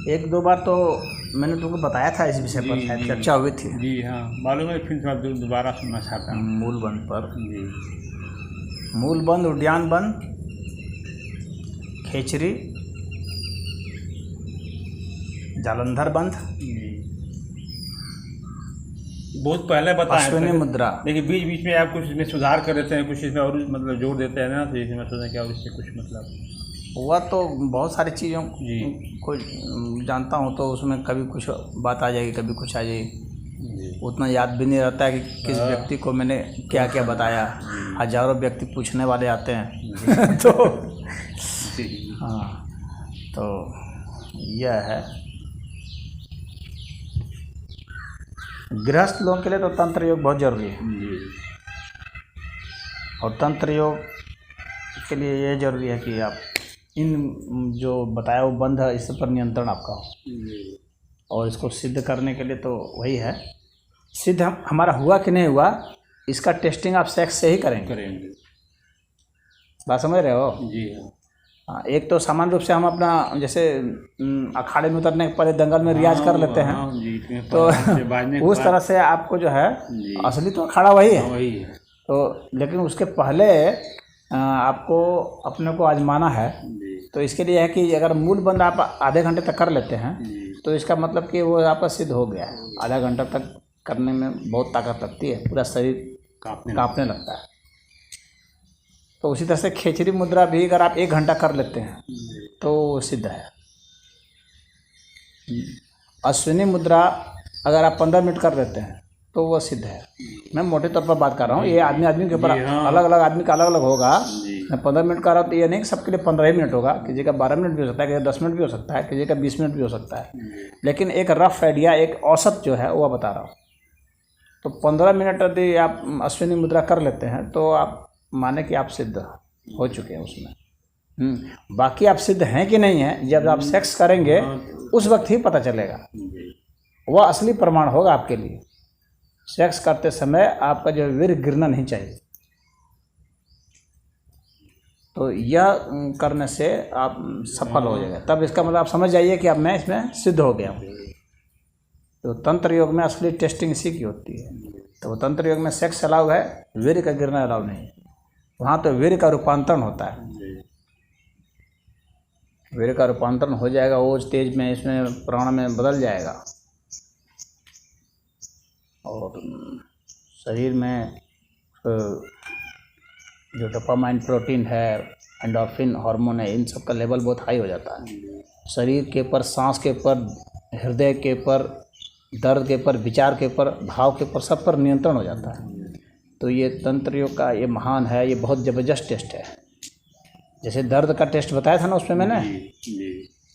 एक दो बार तो मैंने तुमको बताया था इस विषय पर, शायद चर्चा हुई थी। जी हाँ मालूम है, फिर थोड़ा दोबारा सुनना चाहता हूँ। मूलबंध पर, जी मूलबंध, उद्यान बंध, खेचरी, जालंधर बंध, बहुत पहले बताया अश्विनी मुद्रा। लेकिन बीच बीच में आप कुछ इसमें सुधार कर देते हैं, कुछ इसमें और मतलब जोड़ देते हैं ना, तो इसमें मैं सोचा क्या इससे कुछ मतलब हुआ तो बहुत सारी चीज़ों जी को जानता हूँ, तो उसमें कभी कुछ बात आ जाएगी, कभी कुछ आ जाएगी। उतना याद भी नहीं रहता है कि किस व्यक्ति को मैंने क्या क्या बताया। हजारों व्यक्ति पूछने वाले आते हैं तो हाँ, तो यह है। गृहस्थ लोगों के लिए तो तंत्र योग बहुत ज़रूरी है, और तंत्र योग के लिए ये ज़रूरी है कि आप इन जो बताया वो बंध है, इस पर नियंत्रण आपका हो। और इसको सिद्ध करने के लिए तो वही है, सिद्ध हमारा हुआ कि नहीं हुआ, इसका टेस्टिंग आप सेक्स से ही करेंगे। बात समझ रहे हो? जी हाँ, एक तो सामान्य रूप से हम अपना जैसे अखाड़े में उतरने के पहले दंगल में रियाज कर लेते हैं, तो उस तरह से आपको जो है, असली तो अखाड़ा वही है, तो लेकिन उसके पहले आपको अपने को आजमाना है। तो इसके लिए है कि अगर मूल बंद आप आधे घंटे तक कर लेते हैं तो इसका मतलब कि वो आपका सिद्ध हो गया है। आधा घंटा तक करने में बहुत ताकत लगती है, पूरा शरीर कांपने लगता है। तो उसी तरह से खेचरी मुद्रा भी अगर आप 1 घंटा कर लेते हैं तो वो सिद्ध है। अश्विनी मुद्रा अगर आप 15 मिनट कर लेते हैं तो वो सिद्ध है। मैं मोटे तौर पर बात कर रहा हूँ, ये आदमी के ऊपर अलग अलग आदमी का अलग अलग होगा। मैं 15 मिनट कर रहा हूँ तो ये नहीं कि सबके लिए 15 ही मिनट होगा, किसी का 12 मिनट भी हो सकता है, किसी का 10 मिनट भी हो सकता है, किसी का 20 मिनट भी हो सकता है। लेकिन एक रफ आइडिया, एक औसत जो है वो बता रहा हूँ। तो 15 मिनट यदि आप अश्विनी मुद्रा कर लेते हैं तो आप माने कि आप सिद्ध हो चुके हैं उसमें। बाकी आप सिद्ध हैं कि नहीं हैं, जब आप सेक्स करेंगे उस वक्त ही पता चलेगा, वह असली प्रमाण होगा आपके लिए। सेक्स करते समय आपका जो वीर्य गिरना नहीं चाहिए। तो यह करने से आप सफल हो जाएगा, तब इसका मतलब आप समझ जाइए कि अब मैं इसमें सिद्ध हो गया हूँ। तो तंत्र योग में असली टेस्टिंग इसी की होती है। तो तंत्र योग में सेक्स अलाउ है, वीर्य का गिरना अलाउ नहीं है। वहाँ तो वीर्य का रूपांतरण होता है, वीर्य का रूपांतरण हो जाएगा, ओज तेज में, इसमें प्राण में बदल जाएगा, और शरीर में जो डोपामाइन प्रोटीन है, एंडोर्फिन हार्मोन है, इन सब का लेवल बहुत हाई हो जाता है। शरीर के ऊपर, सांस के ऊपर, हृदय के ऊपर, दर्द के ऊपर, विचार के ऊपर, भाव के ऊपर, सब पर नियंत्रण हो जाता है। तो ये तंत्र योग का ये महान है, ये बहुत ज़बरदस्त टेस्ट है। जैसे दर्द का टेस्ट बताया था ना उसमें मैंने,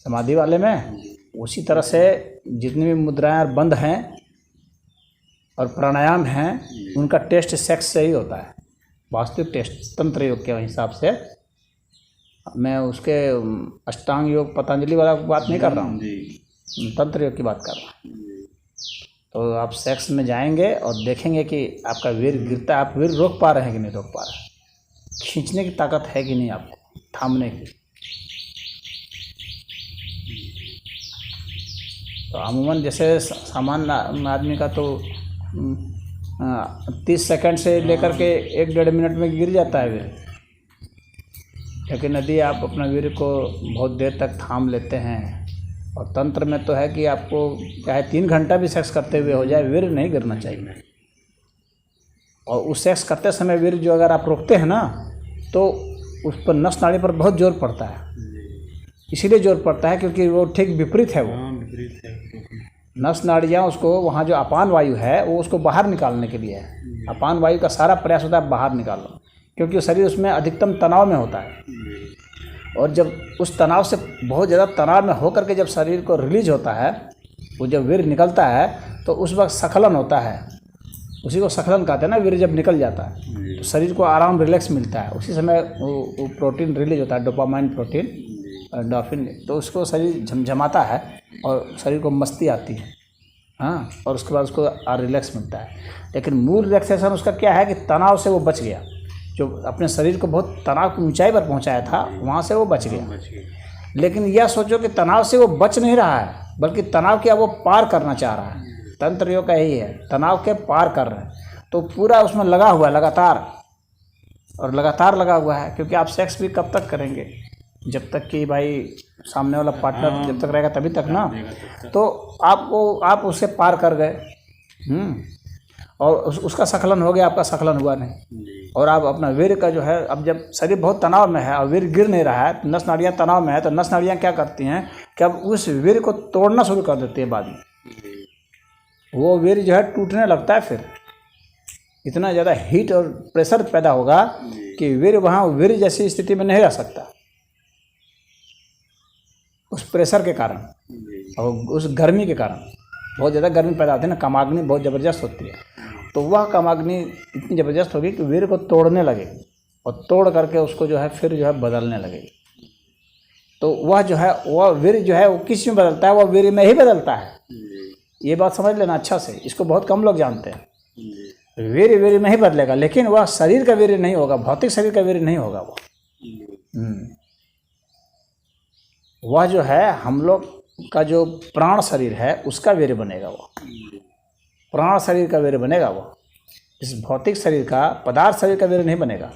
समाधि वाले में, उसी तरह से जितनी भी मुद्राएं और बंध हैं और प्राणायाम हैं, उनका टेस्ट सेक्स से ही होता है। वास्तविक टेस्ट तंत्र योग के हिसाब से, मैं उसके अष्टांग योग पतंजलि वाला बात नहीं कर रहा हूँ, तंत्र योग की बात कर रहा हूँ। तो आप सेक्स में जाएंगे और देखेंगे कि आपका वीर्य गिरता है, आप वीर्य रोक पा रहे हैं कि नहीं रोक पा रहे हैं, खींचने की ताकत है कि नहीं आपको, थामने की। तो अमूमन जैसे सामान्य आदमी का तो 30 सेकंड से लेकर के 1-1.5 मिनट में गिर जाता है वीर्य। लेकिन यदि आप अपना वीर्य को बहुत देर तक थाम लेते हैं, और तंत्र में तो है कि आपको चाहे 3 घंटा भी सेक्स करते हुए हो जाए, वीर्य नहीं गिरना चाहिए। और उस सेक्स करते समय वीर्य जो अगर आप रोकते हैं ना, तो उस पर नस नाड़ी पर बहुत जोर पड़ता है। इसीलिए जोर पड़ता है क्योंकि वो ठीक विपरीत है। वो नस नाड़ियाँ उसको, वहाँ जो अपान वायु है वो उसको बाहर निकालने के लिए है। अपान वायु का सारा प्रयास होता है बाहर निकालो, क्योंकि शरीर उसमें अधिकतम तनाव में होता है। और जब उस तनाव से, बहुत ज़्यादा तनाव में होकर के जब शरीर को रिलीज होता है, वो जब वीर्य निकलता है तो उस वक्त स्खलन होता है। उसी को स्खलन कहते हैं ना, वीर्य जब निकल जाता है तो शरीर को आराम, रिलैक्स मिलता है। उसी समय वो प्रोटीन रिलीज होता है, डोपामाइन प्रोटीन, एंडोर्फिन, तो उसको शरीर झमझमाता है और शरीर को मस्ती आती है। हाँ, और उसके बाद उसको रिलैक्स मिलता है। लेकिन मूल रिलैक्सेशन उसका क्या है कि तनाव से वो बच गया, जो अपने शरीर को बहुत तनाव की ऊंचाई पर पहुंचाया था, वहाँ से वो बच गया। लेकिन यह सोचो कि तनाव से वो बच नहीं रहा है, बल्कि तनाव क्या वो पार करना चाह रहा है। तंत्र योग का यही है, तनाव के पार कर रहे हैं। तो पूरा उसमें लगा हुआ है लगातार, और लगातार लगा हुआ है, क्योंकि आप सेक्स भी कब तक करेंगे, जब तक कि भाई सामने वाला पार्टनर जब तक रहेगा तभी तक ना। तो आप उससे पार कर गए, और उसका स्खलन हो गया, आपका स्खलन हुआ नहीं। और आप अपना वीर्य का जो है, अब जब शरीर बहुत तनाव में है और वीर्य गिर नहीं रहा है, नस नाड़ियाँ तनाव में है, तो नस नाड़ियाँ क्या करती हैं कि अब उस वीर्य को तोड़ना शुरू कर देती है। बाद में वो वीर्य जो है टूटने लगता है, फिर इतना ज़्यादा हीट और प्रेशर पैदा होगा कि वीर्य वहाँ वीर्य जैसी स्थिति में नहीं रह सकता, उस प्रेशर के कारण और उस गर्मी के कारण। बहुत ज़्यादा गर्मी पैदा होती है ना, कामाग्नि बहुत ज़बरदस्त होती है, तो वह कामाग्नि इतनी ज़बरदस्त होगी कि वीर्य को तोड़ने लगेगी, और तोड़ करके उसको जो है फिर जो है बदलने लगेगी। तो वह जो है वह वीर्य जो है वो किस में बदलता है, वह वीर्य में ही बदलता है। ये बात समझ लेना अच्छा से, इसको बहुत कम लोग जानते हैं। वीर्य में ही बदलेगा, लेकिन वह शरीर का वीर्य नहीं होगा, भौतिक शरीर का वीर्य नहीं होगा। वह जो है हम लोग का जो प्राण शरीर है उसका वीर्य बनेगा, वो प्राण शरीर का वीर्य बनेगा। वो इस भौतिक शरीर का, पदार्थ शरीर का वीर्य नहीं बनेगा।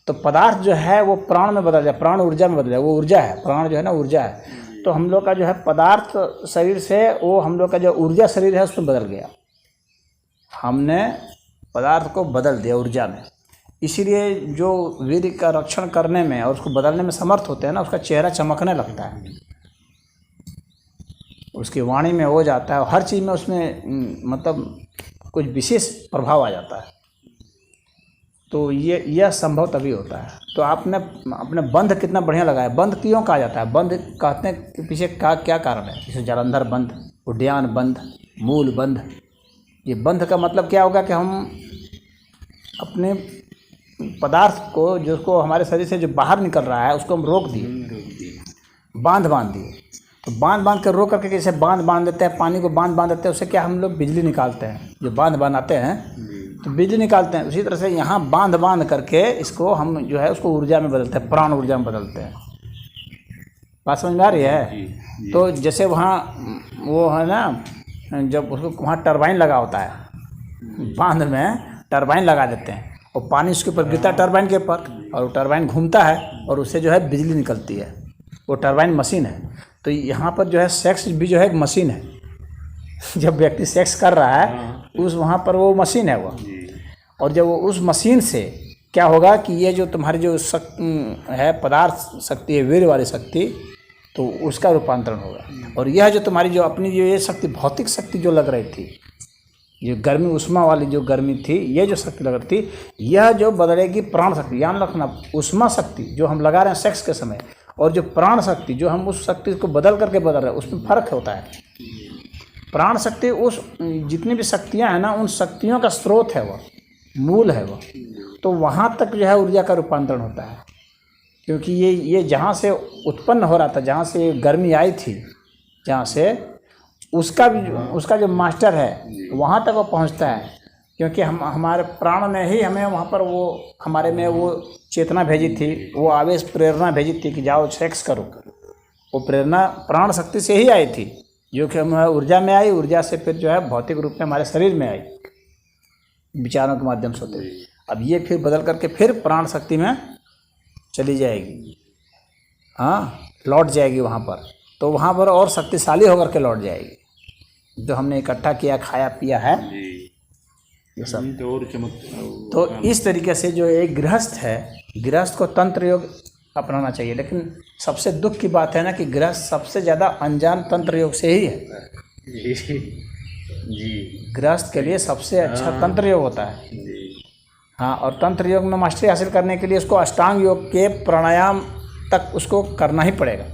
तो पदार्थ जो है वो प्राण में बदल जाए, प्राण ऊर्जा में बदल जाए। वो ऊर्जा है, प्राण जो है ना ऊर्जा है। तो हम लोग का जो है पदार्थ शरीर से वो हम लोग का जो ऊर्जा शरीर है उसमें बदल गया। हमने पदार्थ को बदल दिया ऊर्जा में। इसीलिए जो वीर्य का रक्षण करने में और उसको बदलने में समर्थ होते हैं ना, उसका चेहरा चमकने लगता है, उसकी वाणी में हो जाता है, हर चीज़ में उसमें मतलब कुछ विशेष प्रभाव आ जाता है। तो यह संभव तभी होता है। तो आपने अपने बंध कितना बढ़िया लगाया। बंध क्यों कहा जाता है? बंध कहते हैं कि पीछे का क्या कारण है? जैसे जालंधर बंध, उड्डयन बंध, मूल बंध। ये बंध का मतलब क्या होगा कि हम अपने पदार्थ को, जिसको हमारे शरीर से जो बाहर निकल रहा है, उसको हम रोक दिए, बांध दिए। तो बांध के रोक करके, जैसे बांध देते हैं, पानी को बांध देते हैं, उससे क्या हम लोग बिजली निकालते हैं। जो बांध बनाते हैं तो बिजली निकालते हैं। उसी तरह से यहाँ बांध करके इसको हम जो है उसको ऊर्जा में बदलते हैं, प्राण ऊर्जा में बदलते हैं। बात समझ में आ रही है? तो जैसे वहाँ वो है ना, जब उसको वहाँ टरबाइन लगा होता है, बांध में टरबाइन लगा देते हैं और पानी उसके ऊपर गिरता है, टरबाइन के ऊपर, और टरबाइन घूमता है और उससे जो है बिजली निकलती है। वो टरबाइन मशीन है। तो यहाँ पर जो है सेक्स भी जो है एक मशीन है। जब व्यक्ति सेक्स कर रहा है उस वहाँ पर वो मशीन है वो। और जब वो उस मशीन से क्या होगा कि ये जो तुम्हारी जो है पदार्थ शक्ति है, वीर्य वाली शक्ति, तो उसका रूपांतरण होगा। और यह जो तुम्हारी जो अपनी जो ये शक्ति, भौतिक शक्ति जो लग रही थी, जो गर्मी उष्मा वाली जो गर्मी थी, ये जो शक्ति लग रही थी, यह जो बदलेगी प्राण शक्ति। याद रखना, उष्मा शक्ति जो हम लगा रहे हैं सेक्स के समय, और जो प्राण शक्ति जो हम उस शक्ति को बदल करके बदल रहे हैं, उसमें फ़र्क होता है। प्राण शक्ति उस जितनी भी शक्तियाँ हैं ना, उन शक्तियों का स्रोत है, वह मूल है वो। तो वहाँ तक जो है ऊर्जा का रूपांतरण होता है, क्योंकि ये जहाँ से उत्पन्न हो रहा था, जहाँ से गर्मी आई थी, जहाँ से उसका जो मास्टर है वहाँ तक वो पहुँचता है। क्योंकि हमारे प्राण ने ही हमें वहाँ पर वो हमारे में वो चेतना भेजी थी, वो आवेश प्रेरणा भेजी थी कि जाओ सेक्स करो। वो प्रेरणा प्राण शक्ति से ही आई थी, जो कि हमें ऊर्जा में आई, ऊर्जा से फिर जो है भौतिक रूप में हमारे शरीर में आई, विचारों के माध्यम से होते। अब ये फिर बदल करके फिर प्राण शक्ति में चली जाएगी, हाँ, लौट जाएगी वहाँ पर। तो वहाँ पर और शक्तिशाली होकर के लौट जाएगी, जो हमने इकट्ठा किया, खाया पिया है, ये सब। तो इस तरीके से जो एक गृहस्थ है, गृहस्थ को तंत्र योग अपनाना चाहिए। लेकिन सबसे दुख की बात है ना कि गृहस्थ सबसे ज़्यादा अनजान तंत्र योग से ही है जी। गृहस्थ के लिए सबसे अच्छा तंत्र योग होता है, हाँ। और तंत्र योग में मास्टरी हासिल करने के लिए उसको अष्टांग योग के प्राणायाम तक उसको करना ही पड़ेगा।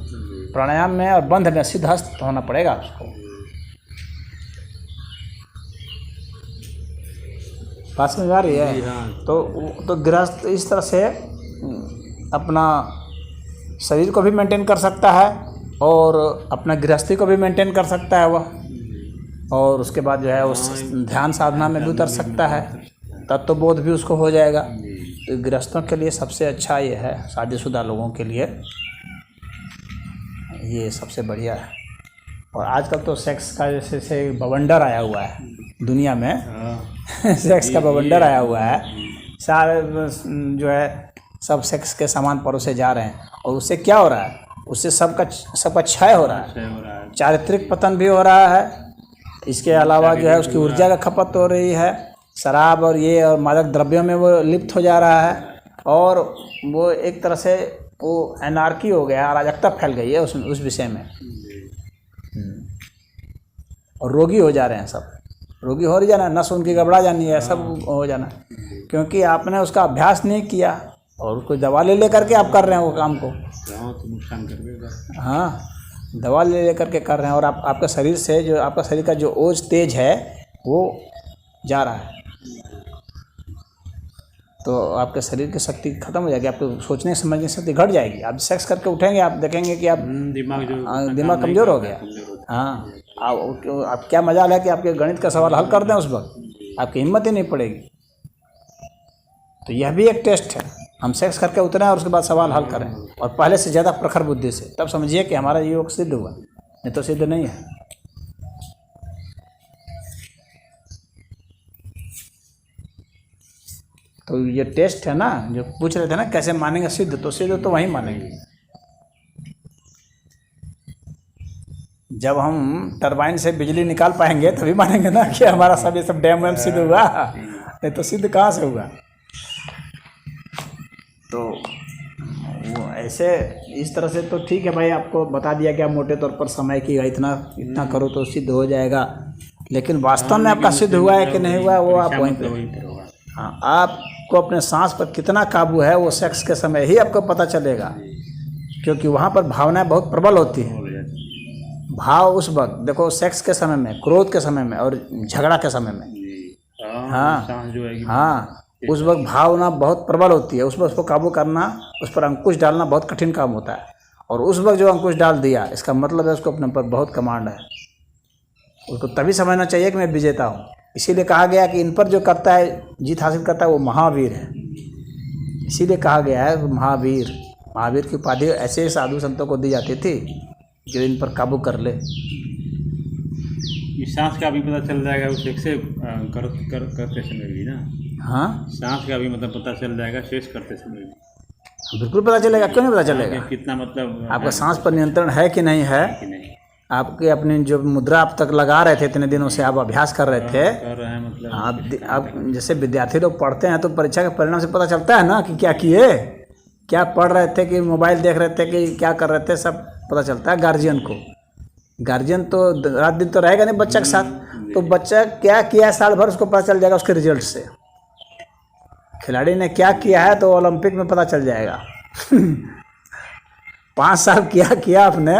प्राणायाम में और बंध में सिद्धहस्त होना पड़ेगा उसको। पास में आ रही है? तो गृहस्थ इस तरह से अपना शरीर को भी मेंटेन कर सकता है और अपना गृहस्थी को भी मेंटेन कर सकता है वह। और उसके बाद जो है उस ध्यान साधना में भी उतर सकता है, तत्वबोध भी उसको हो जाएगा। तो गृहस्थों के लिए सबसे अच्छा ये है, शादीशुदा लोगों के लिए ये सबसे बढ़िया है। और आजकल तो सेक्स का जैसे से बवंडर आया हुआ है दुनिया में। सेक्स का बवंडर आया हुआ है, सारे जो है सब सेक्स के सामान परोसे जा रहे हैं। और उससे क्या हो रहा है, उससे सबका क्षय हो रहा है, चारित्रिक पतन भी हो रहा है। इसके अलावा जो है उसकी ऊर्जा का खपत हो रही है, शराब और ये और मादक द्रव्यों में वो लिप्त हो जा रहा है। और वो एक तरह से वो एनार्की हो गया, अराजकता फैल गई है उस विषय में। और रोगी हो जा रहे हैं सब, रोगी हो रही जाना, नस उनकी गड़बड़ा जानी है, सब हो जाना, क्योंकि आपने उसका अभ्यास नहीं किया और उसको दवा ले करके आप कर रहे हैं वो काम को। तो नुकसान कर देगा। हाँ, दवा ले करके कर रहे हैं और आपका शरीर से जो आपका शरीर का जो ओज तेज है वो जा रहा है, तो आपके शरीर की शक्ति खत्म हो जाएगी, आपको सोचने समझने की शक्ति घट जाएगी। आप सेक्स करके उठेंगे, आप देखेंगे कि आप दिमाग कमज़ोर हो गया। हाँ, आप क्या मजाल है कि आपके गणित का सवाल हल कर दें, उस वक्त आपकी हिम्मत ही नहीं पड़ेगी। तो यह भी एक टेस्ट है, हम सेक्स करके उतरें और उसके बाद सवाल हल करें, और पहले से ज़्यादा प्रखर बुद्धि से, तब समझिए कि हमारा योग सिद्ध हुआ, नहीं तो सिद्ध नहीं है। तो ये टेस्ट है ना, जो पूछ रहे थे ना कैसे मानेंगे सिद्ध, तो सिद्ध तो वहीं मानेंगे जब हम टरबाइन से बिजली निकाल पाएंगे, तभी मानेंगे ना कि हमारा सब ये सब डैम वैम सिद्ध हुआ, नहीं तो सिद्ध कहाँ से हुआ। तो वो ऐसे इस तरह से तो ठीक है भाई, आपको बता दिया गया मोटे तौर पर समय की इतना करो तो सिद्ध हो जाएगा, लेकिन वास्तव में आपका सिद्ध हुआ है कि नहीं हुआ वो आप वहीं पर। हाँ, आपको अपने सांस पर कितना काबू है वो सेक्स के समय ही आपको पता चलेगा, क्योंकि वहाँ पर भावनाएं बहुत प्रबल होती हैं। भाव उस वक्त देखो, सेक्स के समय में, क्रोध के समय में और झगड़ा के समय में, हाँ उस वक्त भावना बहुत प्रबल होती है, उस वक्त उसको काबू करना, उस पर अंकुश डालना बहुत कठिन काम होता है। और उस वक्त जो अंकुश डाल दिया, इसका मतलब है उसको अपने पर बहुत कमांड है, उसको तभी समझना चाहिए कि मैं विजेता हूँ। इसीलिए कहा गया कि इन पर जो करता है, जीत हासिल करता है, वो महावीर है। इसीलिए कहा गया है महावीर, महावीर की उपाधि ऐसे साधु संतों को दी जाती थी जो इन पर काबू कर ले। सांस का भी पता चल जाएगा उस सेक्स से करते समय भी ना। हाँ, सांस का भी मतलब पता चल जाएगा सेक्स करते समय भी। बिल्कुल पता चलेगा, क्यों नहीं पता चलेगा। कितना मतलब आपका सांस पर नियंत्रण है कि नहीं है, आपके अपनी जो मुद्रा आप तक लगा रहे थे, इतने दिनों से आप अभ्यास कर रहे थे, मतलब आप जैसे विद्यार्थी लोग पढ़ते हैं तो परीक्षा के परिणाम से पता चलता है ना कि क्या किए, क्या पढ़ रहे थे, कि मोबाइल देख रहे थे, कि क्या कर रहे थे, सब पता चलता है गार्जियन को। गार्जियन तो रात दिन तो रहेगा नहीं बच्चा के साथ, तो बच्चा क्या किया साल भर उसको पता चल जाएगा उसके रिजल्ट से। खिलाड़ी ने क्या किया है तो ओलंपिक में पता चल जाएगा 5 साल किया आपने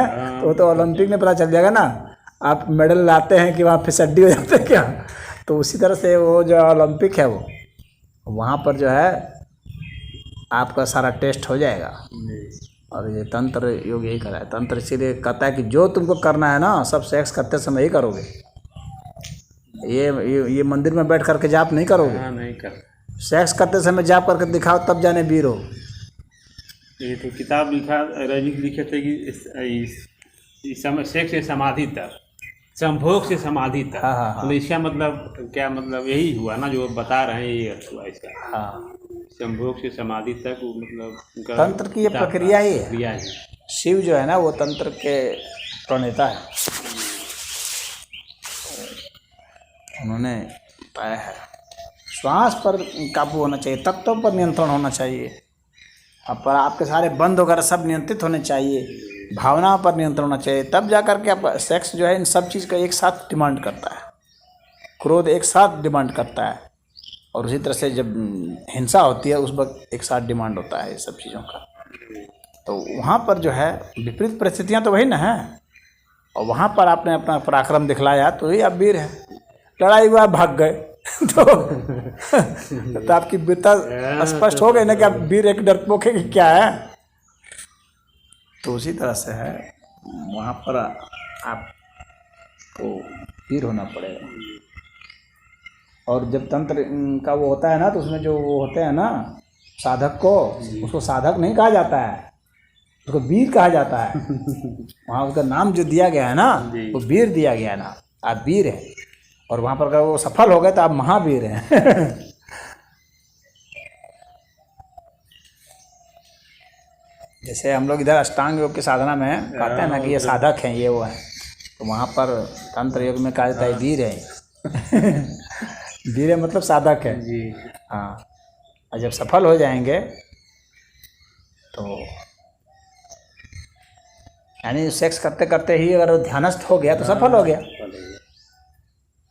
तो ओलंपिक में पता चल जाएगा ना। आप मेडल लाते हैं कि वहाँ फिसड्डी हो जाते हैं क्या, तो उसी तरह से वो जो ओलंपिक है वो वहाँ पर जो है आपका सारा टेस्ट हो जाएगा। और ये तंत्र योग यही करा है, तंत्र इसीलिए कहता है कि जो तुमको करना है ना सब सेक्स करते समय ही करोगे, ये मंदिर में बैठ करके जाप नहीं करोगे, नहीं कर। सेक्स करते समय जाप करके दिखाओ तब जाने वीर हो। ये तो किताब लिखे थे कि समय सेक्स से समाधि तक, संभोग से समाधि तक। हाँ। तो इसका मतलब क्या, मतलब यही हुआ ना जो बता रहे हैं, ये अर्थ हुआ इसका। हाँ, संभोग से समाधि तक वो मतलब तंत्र की ये प्रक्रिया ही है। शिव जो है ना वो तंत्र के प्रणेता है, उन्होंने पाया है। श्वास पर काबू होना चाहिए, तत्वों पर नियंत्रण होना चाहिए, पर आपके सारे बंद वगैरह सब नियंत्रित होने चाहिए, भावनाओं पर नियंत्रण होना चाहिए, तब जा कर के आप सेक्स जो है इन सब चीज़ का एक साथ डिमांड करता है। क्रोध एक साथ डिमांड करता है, और उसी तरह से जब हिंसा होती है उस वक्त एक साथ डिमांड होता है ये सब चीज़ों का। तो वहाँ पर जो है विपरीत परिस्थितियाँ तो वही ना है, और वहाँ पर आपने अपना पराक्रम दिखलाया तो ही आप वीर है। लड़ाई हुआ भाग गए तो आपकी वीरता स्पष्ट हो गई ना कि आप वीर एक डरपोक है कि क्या है। तो उसी तरह से है, वहाँ पर आपको वीर होना पड़ेगा। और जब तंत्र का वो होता है ना, तो उसमें जो वो होते हैं ना साधक को, उसको साधक नहीं कहा जाता है, उसको वीर कहा जाता है। वहाँ उसका नाम जो दिया गया है ना, जी। वो वीर दिया गया है ना, आप वीर हैं। और वहाँ पर अगर वो सफल हो गए तो आप महावीर हैं। जैसे हम लोग इधर अष्टांग योग की साधना में कहते हैं ना कि ये साधक हैं, ये वो हैं, तो वहाँ पर तंत्र योग में कहा जाता है वीर है। वीर है मतलब साधक है। जी। हाँ, और जब सफल हो जाएंगे तो यानी सेक्स करते करते ही अगर ध्यानस्थ हो गया तो सफल हो गया।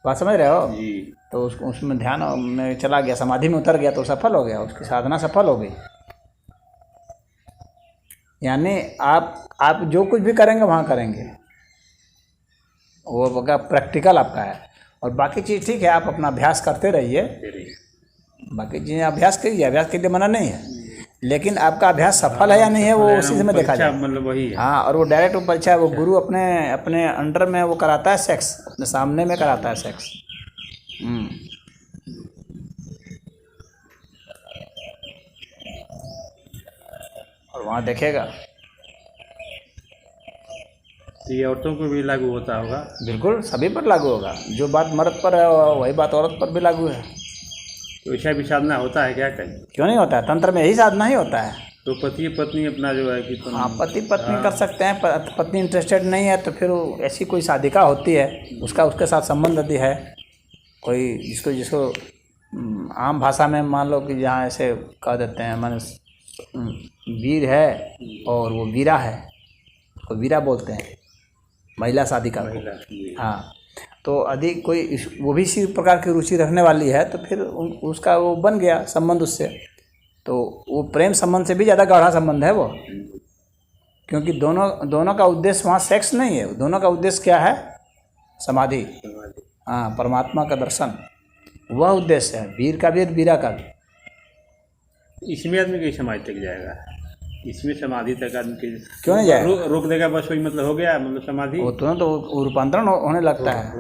बात समझ रहे हो? जी। तो उसमें ध्यान में चला गया, समाधि में उतर गया तो सफल हो गया, उसकी साधना सफल हो गई। यानी आप जो कुछ भी करेंगे वहाँ करेंगे, वो होगा प्रैक्टिकल आपका है। और बाकी चीज़ ठीक है, आप अपना अभ्यास करते रहिए, बाकी चीज़ें अभ्यास कीजिए, अभ्यास के लिए मना नहीं है, लेकिन आपका अभ्यास सफल है या नहीं है वो उसी में देखा जाए। मतलब वही है। हाँ, और वो डायरेक्ट वो परीक्षा है, वो गुरु अपने अंडर में वो कराता है सेक्स, अपने सामने में कराता है सेक्स। और वहाँ देखेगा। तो ये औरतों को भी लागू होता होगा? बिल्कुल सभी पर लागू होगा, जो बात मर्द पर है वही बात औरत पर भी लागू है। तो ऐसा भी साधना होता है क्या कहीं? क्यों नहीं होता है, तंत्र में यही साधना ही होता है। तो पति पत्नी अपना जो है कि हाँ, पति पत्नी कर सकते हैं, पत्नी इंटरेस्टेड नहीं है तो फिर ऐसी कोई साधिका होती है, उसके साथ संबंध यदि है कोई, जिसको आम भाषा में मान लो कि जहाँ ऐसे कह देते हैं मन वीर है और वो वीरा है, उसको वीरा बोलते हैं, महिला साधिका को। हाँ, तो यदि कोई वो भी इसी प्रकार की रुचि रखने वाली है तो फिर उसका वो बन गया संबंध उससे, तो वो प्रेम संबंध से भी ज़्यादा गाढ़ा संबंध है वो, क्योंकि दोनों का उद्देश्य वहाँ सेक्स नहीं है, दोनों का उद्देश्य क्या है? समाधि। हाँ, परमात्मा का दर्शन, वह उद्देश्य है, वीर का भी और वीरा का भी। इसमें आदमी की समाधि तक जाएगा? इसमें समाधि तक आदमी के क्यों नहीं जाएगा? रोक देगा बस, वही मतलब हो गया, मतलब समाधि वो तुरंत तो रूपांतरण होने लगता है,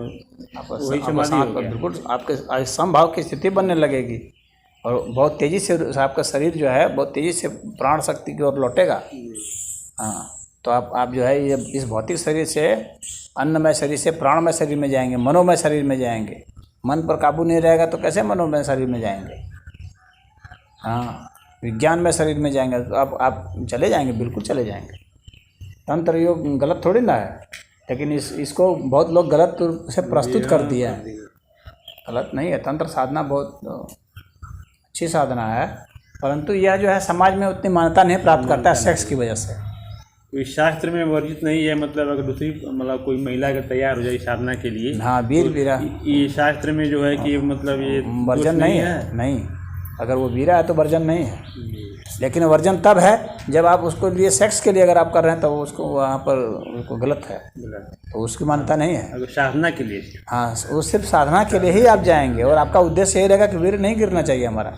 वही समाधि हो गया। बिल्कुल आपके समभाव की स्थिति बनने लगेगी और बहुत तेज़ी से आपका शरीर जो है बहुत तेज़ी से प्राण शक्ति की ओर लौटेगा। हाँ, तो आप जो है ये इस भौतिक शरीर से अन्नमय शरीर से प्राणमय शरीर में जाएंगे, मनोमय शरीर में जाएंगे। मन पर काबू नहीं रहेगा तो कैसे मनोमय शरीर में जाएंगे? हाँ, विज्ञान में शरीर में जाएंगे तो आप चले जाएंगे, बिल्कुल चले जाएंगे। तंत्र योग गलत थोड़ी ना है, लेकिन इसको बहुत लोग गलत रूप से प्रस्तुत कर दिया है। गलत नहीं है, तंत्र साधना बहुत अच्छी साधना है, परंतु यह जो है समाज में उतनी मान्यता नहीं प्राप्त करता है सेक्स की वजह से। इस शास्त्र में वर्जित नहीं है, मतलब अगर दूसरी मतलब कोई महिला अगर तैयार हो जाए साधना के लिए, हाँ, वीर वीरा, ये शास्त्र में जो है कि मतलब ये वर्जन नहीं है। नहीं, अगर वो वीरा है तो वर्जन नहीं है, लेकिन वर्जन तब है जब आप उसको लिए सेक्स के लिए अगर आप कर रहे हैं तो उसको वहाँ पर उसको गलत है, तो उसकी मान्यता नहीं है। अगर साधना के लिए, हाँ, वो सिर्फ साधना के लिए ही आप जाएंगे और आपका उद्देश्य यही रहेगा कि वीर नहीं गिरना चाहिए हमारा,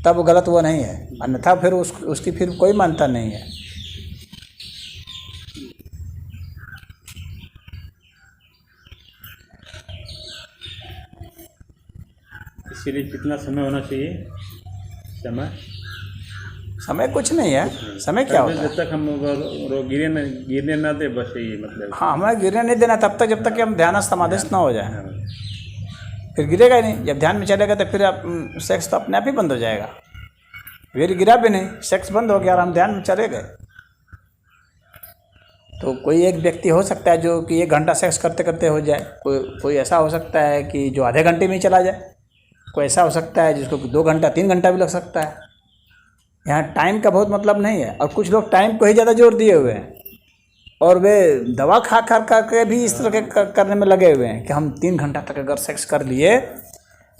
तब गलत वो नहीं है, अन्यथा फिर उसकी फिर कोई मान्यता नहीं है। इसके लिए कितना समय होना चाहिए? समय कुछ नहीं है, समय क्या होता है? जब तक हम गिरने ना दे, बस ये मतलब। हाँ, हमें गिरने नहीं देना तब तक जब तक कि हम ध्यान समाधिस्थ ना हो जाए, फिर गिरेगा ही नहीं। जब ध्यान में चलेगा तो फिर आप सेक्स तो अपने आप ही बंद हो जाएगा, वीर गिरा भी नहीं, सेक्स बंद हो गया और हम ध्यान में चले गए। तो कोई एक व्यक्ति हो सकता है जो कि 1 घंटा सेक्स करते करते हो जाए, कोई ऐसा हो सकता है कि जो आधे घंटे में ही चला जाए, कोई ऐसा हो सकता है जिसको 2 घंटा 3 घंटा भी लग सकता है। यहाँ टाइम का बहुत मतलब नहीं है, और कुछ लोग टाइम को ही ज़्यादा जोर दिए हुए हैं और वे दवा खा करके भी इस तरह के करने में लगे हुए हैं कि हम 3 घंटा तक अगर सेक्स कर लिए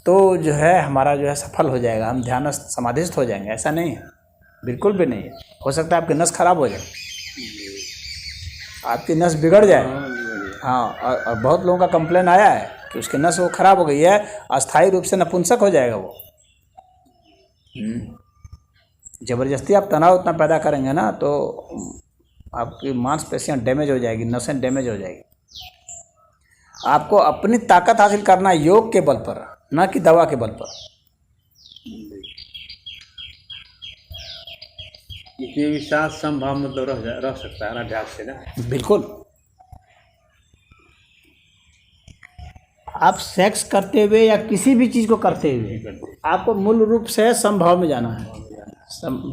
तो जो है हमारा जो है सफल हो जाएगा, हम ध्यानस्थ समाधिस्थ हो जाएंगे। ऐसा नहीं है, बिल्कुल भी नहीं है। हो सकता है आपकी नस खराब हो जाए, आपकी नस बिगड़ जाए। हाँ, और बहुत लोगों का कंप्लेन आया है कि उसकी नस वो खराब हो गई है, अस्थायी रूप से नपुंसक हो जाएगा वो। ज़बरदस्ती आप तनाव उतना पैदा करेंगे ना तो आपकी मांसपेशियाँ डैमेज हो जाएगी, नसें डैमेज हो जाएगी। आपको अपनी ताकत हासिल करना है योग के बल पर, ना कि दवा के बल पर। इसमें भी सात संभाव मतलब रह सकता है ना अभ्यास से ना। बिल्कुल। आप सेक्स करते हुए या किसी भी चीज़ को करते हुए आपको मूल रूप से समभाव में जाना है।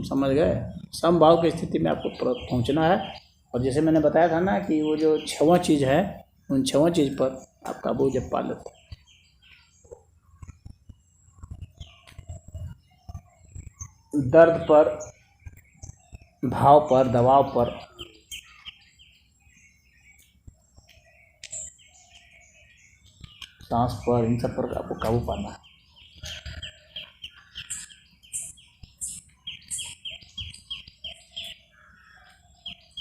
समझ गए? समभाव की स्थिति में आपको पहुंचना है। और जैसे मैंने बताया था ना कि वो जो छहों चीज़ है, उन छहों चीज़ पर आप काबू जब पा लेते हैं, दर्द पर, भाव पर, दबाव पर, सांस पर, इन सब पर आपको काबू पाना है।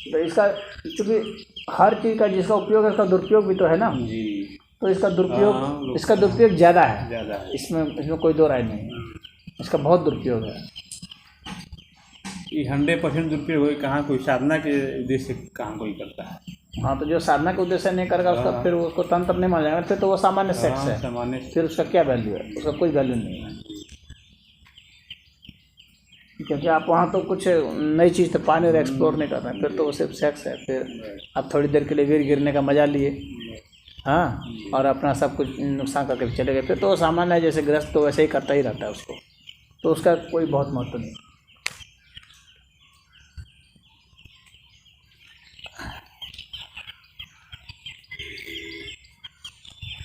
तो इसका क्योंकि हर चीज़ का जिसका उपयोग है उसका दुरुपयोग भी तो है ना जी। तो इसका दुरुपयोग ज़्यादा है। इसमें कोई दो राय नहीं है। इसका बहुत दुरुपयोग है। ये 100% दुरुपयोग हो, कहाँ कोई साधना के उद्देश्य से कहाँ कोई करता है। हाँ, तो जो साधना के उद्देश्य नहीं करेगा उसका फिर उसको तंत्र नहीं माना जाएगा, फिर तो वो सामान्य सेक्स है। सामान्य फिर उसका क्या वैल्यू है? उसका कोई वैल्यू नहीं है, क्योंकि आप वहाँ तो कुछ नई चीज़ तो पानी और एक्सप्लोर नहीं कर रहे हैं। फिर तो वो सिर्फ सेक्स है। फिर आप थोड़ी देर के लिए वीर गिरने का मजा लिए, हाँ, और अपना सब कुछ नुकसान करके चले गए। फिर तो वो सामान्य है, जैसे गृहस्थ तो वैसे ही करता ही रहता है उसको, तो उसका कोई बहुत महत्व नहीं।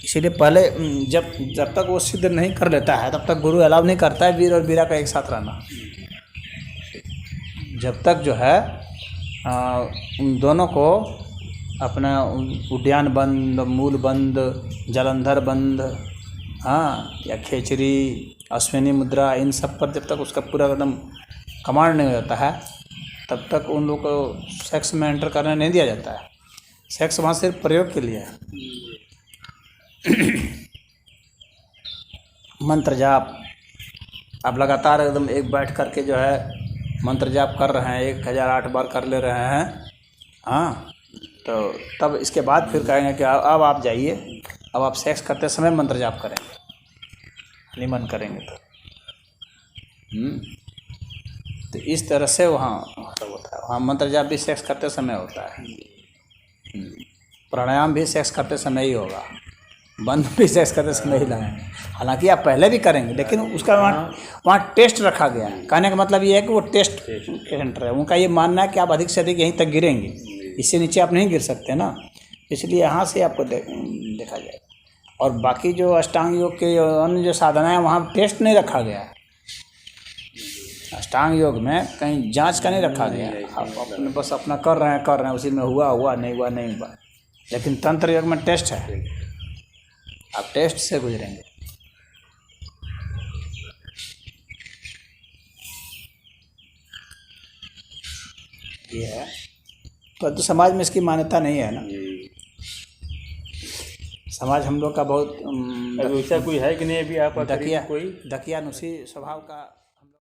इसीलिए पहले जब तक वो सिद्ध नहीं कर लेता है तब तक गुरु अलाउ नहीं करता है वीर और वीरा का एक साथ रहना। जब तक जो है उन दोनों को अपना उद्यान बंद, मूल बंद, जलंधर बंद, हाँ, या खेचरी, अश्विनी मुद्रा, इन सब पर जब तक उसका पूरा एकदम कमांड नहीं हो जाता है तब तक उन लोगों को सेक्स में एंटर करने नहीं दिया जाता है। सेक्स वहाँ सिर्फ प्रयोग के लिए है। मंत्र जाप आप लगातार एकदम एक बैठ करके जो है मंत्र जाप कर रहे हैं, 1008 बार कर ले रहे हैं, हाँ, तो तब इसके बाद फिर कहेंगे कि अब आप जाइए, अब आप सेक्स करते समय मंत्र जाप करेंगे, निमन करेंगे तो इस तरह से वहाँ मतलब होता है। वहाँ मंत्र जाप भी सेक्स करते समय होता है। प्राणायाम भी सेक्स करते समय ही होगा, बंद भी सेक्स करते समय ही लगाएंगे। हालांकि आप पहले भी करेंगे, लेकिन उसका वहाँ टेस्ट रखा गया है। कहने का मतलब ये है कि वो टेस्ट सेंटर है। उनका ये मानना है कि आप अधिक से अधिक यहीं तक गिरेंगे, इससे नीचे आप नहीं गिर सकते ना, इसलिए यहाँ से आपको देखा जाएगा। और बाकी जो अष्टांग योग के अन्य जो साधना है वहाँ टेस्ट नहीं रखा गया है। अष्टांग योग में कहीं जांच का नहीं रखा गया है। आप अपने बस अपना कर रहे हैं, उसी में हुआ नहीं हुआ। लेकिन तंत्र योग में टेस्ट है, आप टेस्ट से गुजरेंगे। ये है, तो समाज में इसकी मान्यता नहीं है ना। समाज हम लोग का बहुत ऐसा कोई है कि नहीं अभी आप दकियानुसी स्वभाव का